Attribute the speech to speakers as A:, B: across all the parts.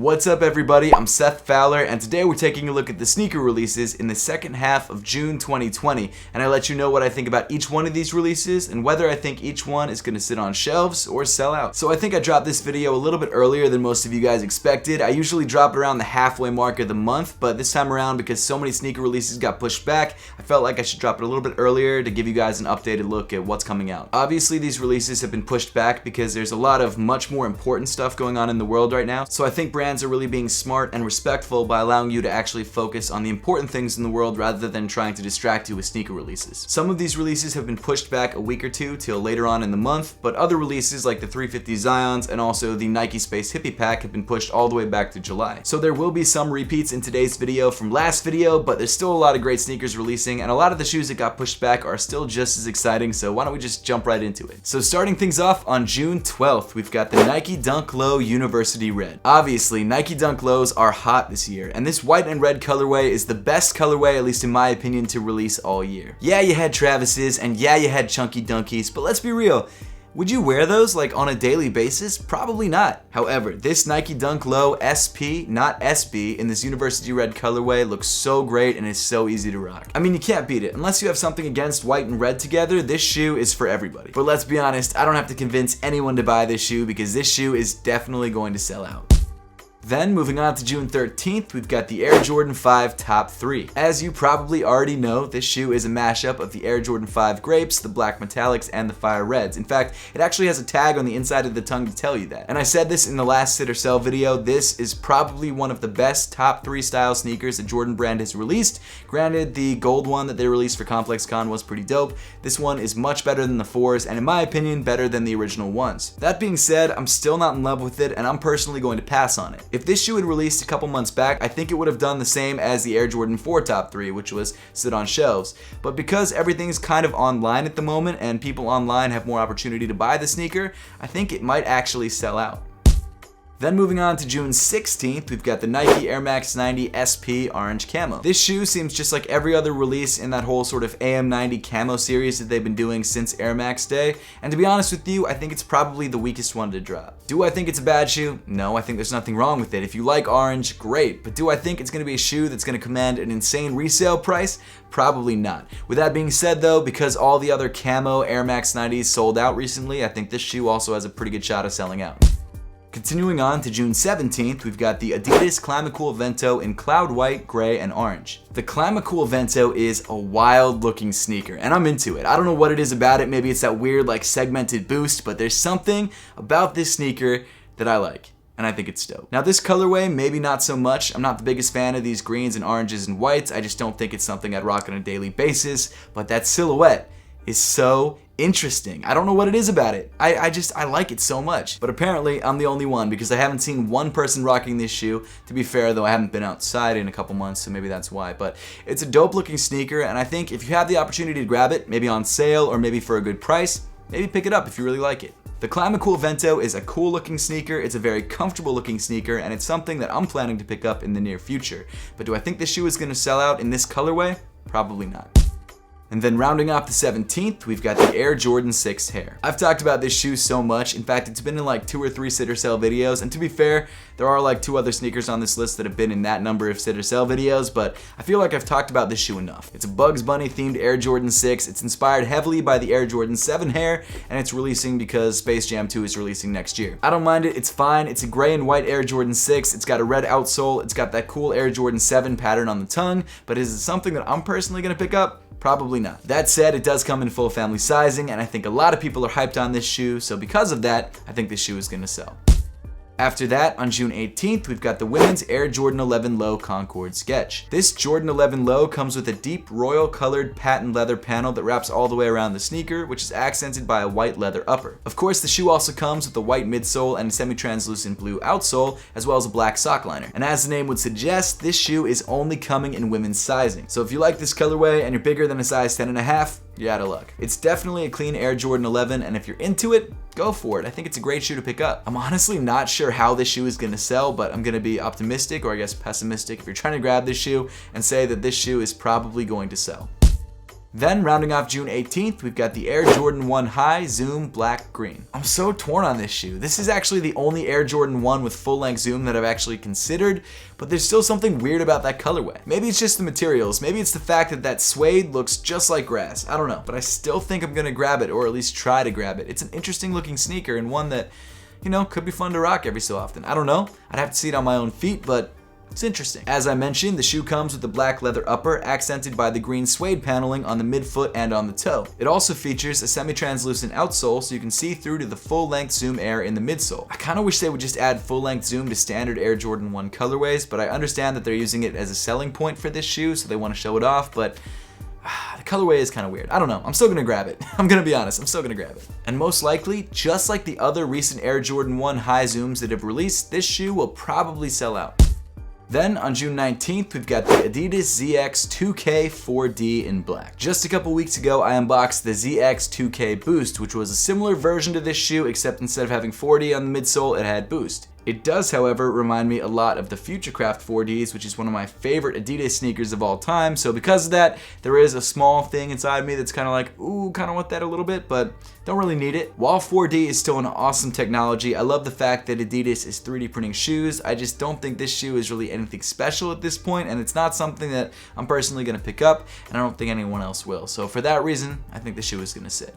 A: What's up everybody, I'm Seth Fowler, and today we're taking a look at the sneaker releases in the second half of June 2020, and I let you know what I think about each one of these releases and whether I think each one is going to sit on shelves or sell out. So I think I dropped this video a little bit earlier than most of you guys expected. I usually drop it around the halfway mark of the month, but this time around, because so many sneaker releases got pushed back, I felt like I should drop it a little bit earlier to give you guys an updated look at what's coming out. Obviously these releases have been pushed back because there's a lot of much more important stuff going on in the world right now, so I think brands are really being smart and respectful by allowing you to actually focus on the important things in the world rather than trying to distract you with sneaker releases. Some of these releases have been pushed back a week or two till later on in the month, but other releases like the 350 Zions and also the Nike Space Hippie Pack have been pushed all the way back to July. So there will be some repeats in today's video from last video, but there's still a lot of great sneakers releasing, and a lot of the shoes that got pushed back are still just as exciting, so why don't we just jump right into it. So starting things off on June 12th, we've got the Nike Dunk Low University Red. Obviously, Nike Dunk Lows are hot this year, and this white and red colorway is the best colorway, at least in my opinion, to release all year. Yeah, you had Travis's, and yeah, you had Chunky Dunkies, but let's be real. Would you wear those like on a daily basis? Probably not. However, this Nike Dunk Low SP, not SB, in this University Red colorway looks so great and is so easy to rock. I mean, you can't beat it. Unless you have something against white and red together, this shoe is for everybody. But let's be honest, I don't have to convince anyone to buy this shoe because this shoe is definitely going to sell out. Then, moving on to June 13th, we've got the Air Jordan 5 Top 3. As you probably already know, this shoe is a mashup of the Air Jordan 5 Grapes, the Black Metallics, and the Fire Reds. In fact, it actually has a tag on the inside of the tongue to tell you that. And I said this in the last Sit or Sell video, this is probably one of the best top 3 style sneakers the Jordan brand has released. Granted, the gold one that they released for Complex Con was pretty dope. This one is much better than the 4s, and in my opinion, better than the original ones. That being said, I'm still not in love with it, and I'm personally going to pass on it. If this shoe had released a couple months back, I think it would have done the same as the Air Jordan 4 Top 3, which was sit on shelves. But because everything's kind of online at the moment and people online have more opportunity to buy the sneaker, I think it might actually sell out. Then moving on to June 16th, we've got the Nike Air Max 90 SP Orange Camo. This shoe seems just like every other release in that whole sort of AM90 camo series that they've been doing since Air Max Day, and to be honest with you, I think it's probably the weakest one to drop. Do I think it's a bad shoe? No, I think there's nothing wrong with it. If you like orange, great, but do I think it's going to be a shoe that's going to command an insane resale price? Probably not. With that being said though, because all the other camo Air Max 90s sold out recently, I think this shoe also has a pretty good shot of selling out. Continuing on to June 17th, we've got the Adidas ClimaCool Vento in cloud white, gray, and orange. The ClimaCool Vento is a wild looking sneaker, and I'm into it. I don't know what it is about it, maybe it's that weird like segmented boost, but there's something about this sneaker that I like, and I think it's dope. Now this colorway, maybe not so much. I'm not the biggest fan of these greens and oranges and whites, I just don't think it's something I'd rock on a daily basis, but that silhouette is so interesting. I don't know what it is about it. I like it so much. But apparently I'm the only one because I haven't seen one person rocking this shoe. To be fair though, I haven't been outside in a couple months, so maybe that's why. But it's a dope looking sneaker, and I think if you have the opportunity to grab it, maybe on sale or maybe for a good price, maybe pick it up if you really like it. The ClimaCool Vento is a cool looking sneaker, it's a very comfortable looking sneaker, and it's something that I'm planning to pick up in the near future. But do I think this shoe is going to sell out in this colorway? Probably not. And then rounding off the 17th, we've got the Air Jordan 6 Hair. I've talked about this shoe so much. In fact, it's been in like 2 or 3 Sit or Sell videos. And to be fair, there are like 2 other sneakers on this list that have been in that number of Sit or Sell videos, but I feel like I've talked about this shoe enough. It's a Bugs Bunny themed Air Jordan 6. It's inspired heavily by the Air Jordan 7 Hair, and it's releasing because Space Jam 2 is releasing next year. I don't mind it, it's fine. It's a gray and white Air Jordan 6. It's got a red outsole. It's got that cool Air Jordan 7 pattern on the tongue, but is it something that I'm personally gonna pick up? Probably not. That said, it does come in full family sizing, and I think a lot of people are hyped on this shoe, so because of that, I think this shoe is gonna sell. After that, on June 18th, we've got the women's Air Jordan 11 Low Concord Sketch. This Jordan 11 Low comes with a deep royal colored patent leather panel that wraps all the way around the sneaker, which is accented by a white leather upper. Of course, the shoe also comes with a white midsole and a semi-translucent blue outsole, as well as a black sock liner. And as the name would suggest, this shoe is only coming in women's sizing. So if you like this colorway and you're bigger than a size 10.5, you're out of luck. It's definitely a clean Air Jordan 11, and if you're into it, go for it. I think it's a great shoe to pick up. I'm honestly not sure how this shoe is gonna sell, but I'm gonna be optimistic, or I guess pessimistic, if you're trying to grab this shoe and say that this shoe is probably going to sell. Then, rounding off June 18th, we've got the Air Jordan 1 High Zoom Black Green. I'm so torn on this shoe. This is actually the only Air Jordan 1 with full-length zoom that I've actually considered, but there's still something weird about that colorway. Maybe it's just the materials. Maybe it's the fact that that suede looks just like grass. I don't know, but I still think I'm gonna grab it, or at least try to grab it. It's an interesting looking sneaker and one that, you know, could be fun to rock every so often. I don't know. I'd have to see it on my own feet, but it's interesting. As I mentioned, the shoe comes with the black leather upper accented by the green suede paneling on the midfoot and on the toe. It also features a semi-translucent outsole so you can see through to the full-length Zoom Air in the midsole. I kind of wish they would just add full-length zoom to standard Air Jordan 1 colorways, but I understand that they're using it as a selling point for this shoe, so they want to show it off, but the colorway is kind of weird. I don't know. I'm still gonna grab it. I'm gonna be honest. I'm still gonna grab it. And most likely, just like the other recent Air Jordan 1 high zooms that have released, this shoe will probably sell out. Then on June 19th, we've got the Adidas ZX2 K4D in black. Just a couple weeks ago, I unboxed the ZX2K Boost, which was a similar version to this shoe, except instead of having 4D on the midsole, it had Boost. It does, however, remind me a lot of the Futurecraft 4Ds, which is one of my favorite Adidas sneakers of all time. So because of that, there is a small thing inside me that's kind of like, ooh, kind of want that a little bit, but don't really need it. While 4D is still an awesome technology, I love the fact that Adidas is 3D printing shoes. I just don't think this shoe is really anything special at this point, and it's not something that I'm personally going to pick up, and I don't think anyone else will. So for that reason, I think the shoe is going to sit.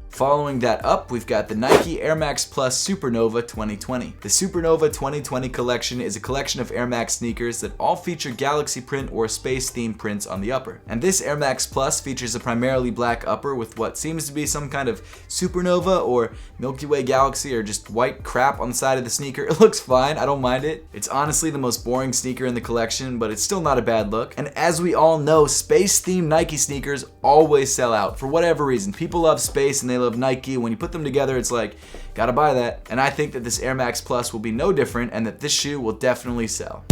A: Following that up, we've got the Nike Air Max Plus Supernova 2020. The Supernova 2020 collection is a collection of Air Max sneakers that all feature galaxy print or space-themed prints on the upper. And this Air Max Plus features a primarily black upper with what seems to be some kind of supernova or Milky Way galaxy or just white crap on the side of the sneaker. It looks fine, I don't mind it. It's honestly the most boring sneaker in the collection, but it's still not a bad look. And as we all know, space-themed Nike sneakers always sell out for whatever reason. People love space and they love Nike. When you put them together, it's like, gotta buy that. And I think that this Air Max Plus will be no different and that this shoe will definitely sell.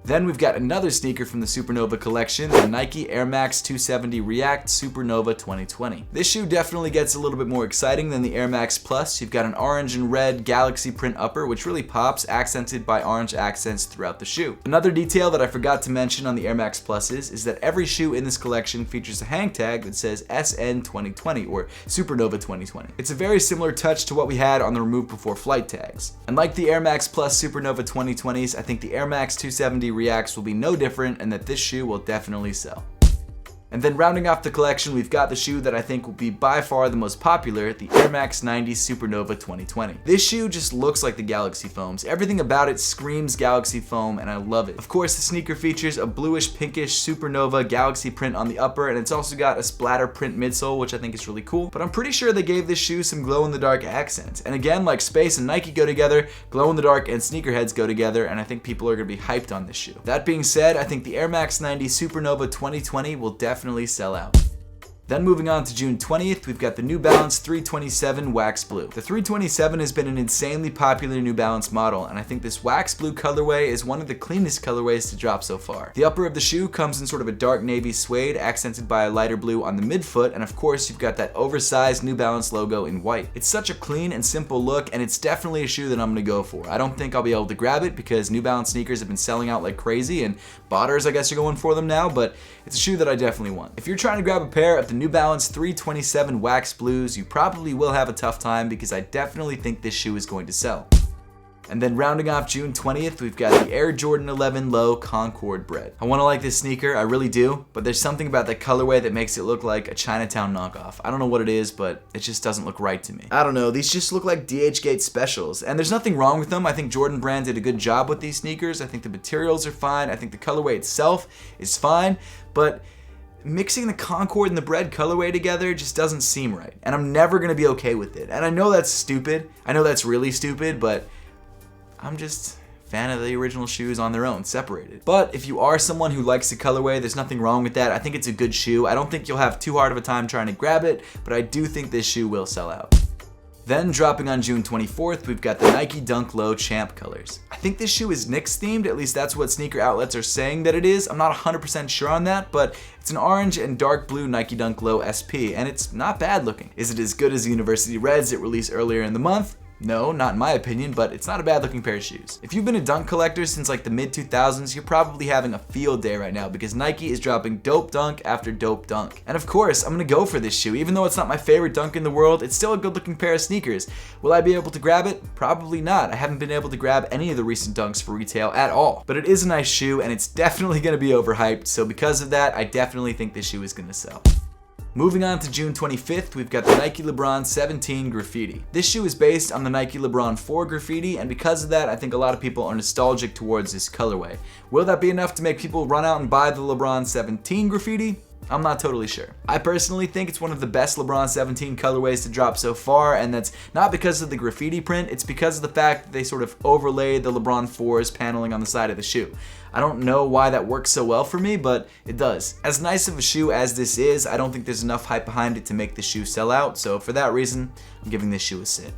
A: Then we've got another sneaker from the Supernova collection, the Nike Air Max 270 React Supernova 2020. This shoe definitely gets a little bit more exciting than the Air Max Plus. You've got an orange and red galaxy print upper, which really pops, accented by orange accents throughout the shoe. Another detail that I forgot to mention on the Air Max Pluses is that every shoe in this collection features a hang tag that says SN 2020 or Supernova 2020. It's a very similar touch to what we had on the Remove Before Flight tags. And like the Air Max Plus Supernova 2020s, I think the Air Max 270 Reacts will be no different and that this shoe will definitely sell. And then rounding off the collection, we've got the shoe that I think will be by far the most popular, the Air Max 90 Supernova 2020. This shoe just looks like the Galaxy Foams. Everything about it screams Galaxy Foam and I love it. Of course, the sneaker features a bluish pinkish Supernova Galaxy print on the upper, and it's also got a splatter print midsole, which I think is really cool. But I'm pretty sure they gave this shoe some glow-in-the-dark accents. And again, like space and Nike go together, glow-in-the-dark and sneakerheads go together, and I think people are going to be hyped on this shoe. That being said, I think the Air Max 90 Supernova 2020 will definitely sell out. Then moving on to June 20th, we've got the New Balance 327 Wax Blue. The 327 has been an insanely popular New Balance model, and I think this wax blue colorway is one of the cleanest colorways to drop so far. The upper of the shoe comes in sort of a dark navy suede, accented by a lighter blue on the midfoot, and of course you've got that oversized New Balance logo in white. It's such a clean and simple look, and it's definitely a shoe that I'm gonna go for. I don't think I'll be able to grab it because New Balance sneakers have been selling out like crazy, and botters I guess are going for them now, but it's a shoe that I definitely want. If you're trying to grab a pair of the New Balance 327 Wax Blues, you probably will have a tough time because I definitely think this shoe is going to sell. And then rounding off June 20th, we've got the Air Jordan 11 Low Concord Bread. I want to like this sneaker, I really do, but there's something about that colorway that makes it look like a Chinatown knockoff. I don't know what it is, but it just doesn't look right to me. I don't know, these just look like DH-Gate specials, and there's nothing wrong with them. I think Jordan Brand did a good job with these sneakers. I think the materials are fine. I think the colorway itself is fine, but mixing the Concord and the Bread colorway together just doesn't seem right, and I'm never gonna be okay with it. And I know that's stupid. I know that's really stupid, but I'm just a fan of the original shoes on their own, separated. But if you are someone who likes the colorway, there's nothing wrong with that. I think it's a good shoe. I don't think you'll have too hard of a time trying to grab it, but I do think this shoe will sell out. Then dropping on June 24th, we've got the Nike Dunk Low Champ colors. I think this shoe is Knicks themed, at least that's what sneaker outlets are saying that it is. I'm not 100% sure on that, but it's an orange and dark blue Nike Dunk Low SP, and it's not bad looking. Is it as good as the University Reds it released earlier in the month? No, not in my opinion, but it's not a bad looking pair of shoes. If you've been a dunk collector since like the mid 2000s, you're probably having a field day right now because Nike is dropping dope dunk after dope dunk. And of course, I'm gonna go for this shoe. Even though it's not my favorite dunk in the world, it's still a good looking pair of sneakers. Will I be able to grab it? Probably not. I haven't been able to grab any of the recent dunks for retail at all. But it is a nice shoe and it's definitely gonna be overhyped. So because of that, I definitely think this shoe is gonna sell. Moving on to June 25th, we've got the Nike LeBron 17 Graffiti. This shoe is based on the Nike LeBron 4 Graffiti, and because of that, I think a lot of people are nostalgic towards this colorway. Will that be enough to make people run out and buy the LeBron 17 Graffiti? I'm not totally sure. I personally think it's one of the best LeBron 17 colorways to drop so far, and that's not because of the graffiti print, it's because of the fact that they sort of overlaid the LeBron 4's paneling on the side of the shoe. I don't know why that works so well for me, but it does. As nice of a shoe as this is, I don't think there's enough hype behind it to make the shoe sell out, so for that reason, I'm giving this shoe a sit.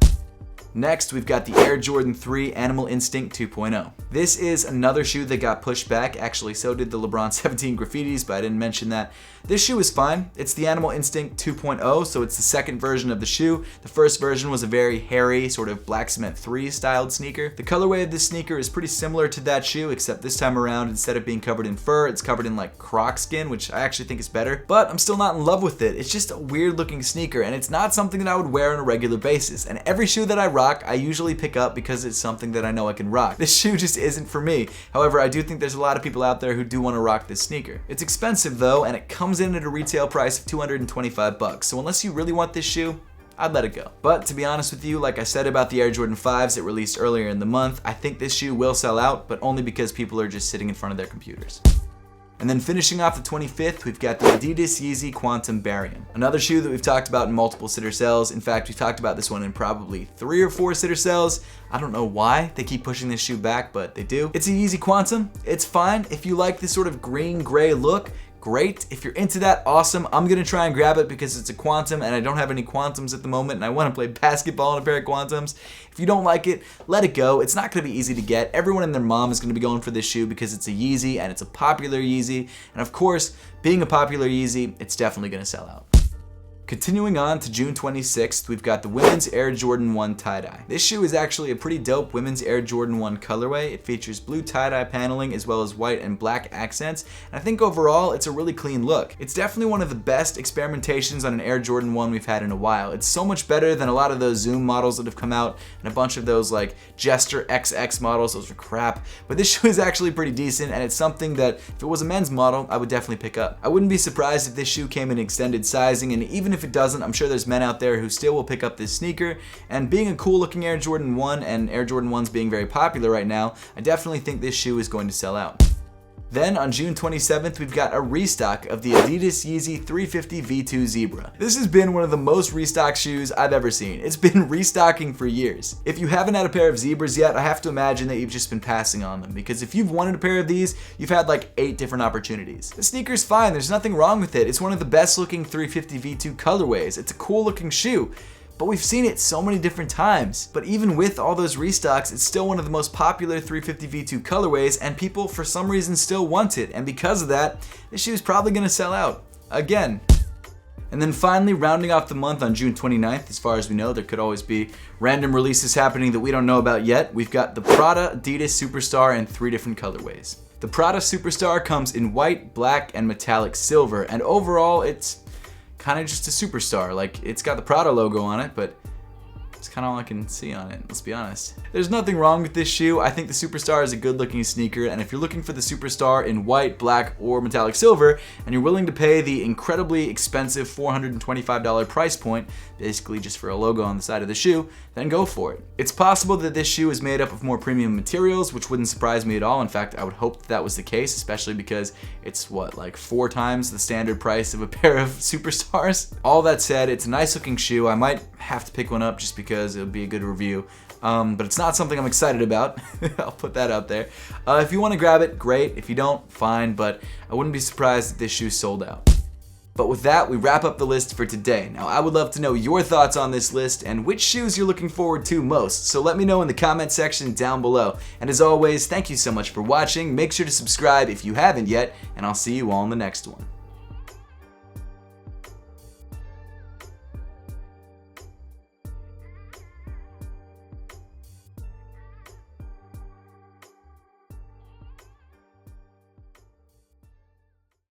A: Next, we've got the Air Jordan 3 Animal Instinct 2.0. This is another shoe that got pushed back. Actually, so did the LeBron 17 Graffitis, but I didn't mention that. This shoe is fine. It's the Animal Instinct 2.0, so it's the second version of the shoe. The first version was a very hairy, sort of Black Cement 3 styled sneaker. The colorway of this sneaker is pretty similar to that shoe, except this time around, instead of being covered in fur, it's covered in like croc skin, which I actually think is better. But I'm still not in love with it. It's just a weird looking sneaker, and it's not something that I would wear on a regular basis. And every shoe that I rock, I usually pick up because it's something that I know I can rock. This shoe just isn't for me. However, I do think there's a lot of people out there who do want to rock this sneaker. It's expensive though, and it comes in at a retail price of $225. So unless you really want this shoe, I'd let it go. But to be honest with you, like I said about the Air Jordan 5s that released earlier in the month, I think this shoe will sell out, but only because people are just sitting in front of their computers. And then finishing off the 25th, we've got the Adidas Yeezy Quantum Barium. Another shoe that we've talked about in multiple sitter cells. In fact, we've talked about this one in probably 3 or 4 sitter cells. I don't know why they keep pushing this shoe back, but they do. It's a Yeezy Quantum. It's fine. If you like this sort of green-gray look, great. If you're into that, awesome. I'm gonna try and grab it because it's a Quantum and I don't have any Quantums at the moment and I wanna play basketball in a pair of Quantums. If you don't like it, let it go. It's not gonna be easy to get. Everyone and their mom is gonna be going for this shoe because it's a Yeezy and it's a popular Yeezy. And of course, being a popular Yeezy, it's definitely gonna sell out. Continuing on to June 26th, we've got the women's Air Jordan 1 tie-dye. This shoe is actually a pretty dope women's Air Jordan 1 colorway. It features blue tie-dye paneling as well as white and black accents, and I think overall it's a really clean look. It's definitely one of the best experimentations on an Air Jordan 1 we've had in a while. It's so much better than a lot of those Zoom models that have come out and a bunch of those like Jester XX models. Those are crap, but this shoe is actually pretty decent, and it's something that if it was a men's model, I would definitely pick up. I wouldn't be surprised if this shoe came in extended sizing, and even if it doesn't, I'm sure there's men out there who still will pick up this sneaker, and being a cool looking Air Jordan 1 and Air Jordan 1s being very popular right now, I definitely think this shoe is going to sell out. Then on June 27th, we've got a restock of the Adidas Yeezy 350 V2 Zebra. This has been one of the most restocked shoes I've ever seen. It's been restocking for years. If you haven't had a pair of Zebras yet, I have to imagine that you've just been passing on them, because if you've wanted a pair of these, you've had like 8 different opportunities. The sneaker's fine, there's nothing wrong with it. It's one of the best looking 350 V2 colorways. It's a cool looking shoe. But we've seen it so many different times. But even with all those restocks, it's still one of the most popular 350 V2 colorways, and people for some reason still want it. And because of that, this shoe is probably gonna sell out again. And then finally, rounding off the month on June 29th, as far as we know, there could always be random releases happening that we don't know about yet. We've got the Prada Adidas Superstar in 3 different colorways. The Prada Superstar comes in white, black, and metallic silver, and overall it's kind of just a superstar. Like, it's got the Prada logo on it, but it's kind of all I can see on it, let's be honest. There's nothing wrong with this shoe. I think the Superstar is a good looking sneaker, and if you're looking for the Superstar in white, black, or metallic silver, and you're willing to pay the incredibly expensive $425 price point, basically just for a logo on the side of the shoe, then go for it. It's possible that this shoe is made up of more premium materials, which wouldn't surprise me at all. In fact, I would hope that was the case, especially because it's what, like 4 times the standard price of a pair of Superstars? All that said, it's a nice looking shoe. I might have to pick one up just because it would be a good review. But it's not something I'm excited about. I'll put that out there. If you want to grab it, great. If you don't, fine, but I wouldn't be surprised if this shoe sold out. But with that, we wrap up the list for today. Now, I would love to know your thoughts on this list and which shoes you're looking forward to most, so let me know in the comment section down below. And as always, thank you so much for watching. Make sure to subscribe if you haven't yet, and I'll see you all in the next one.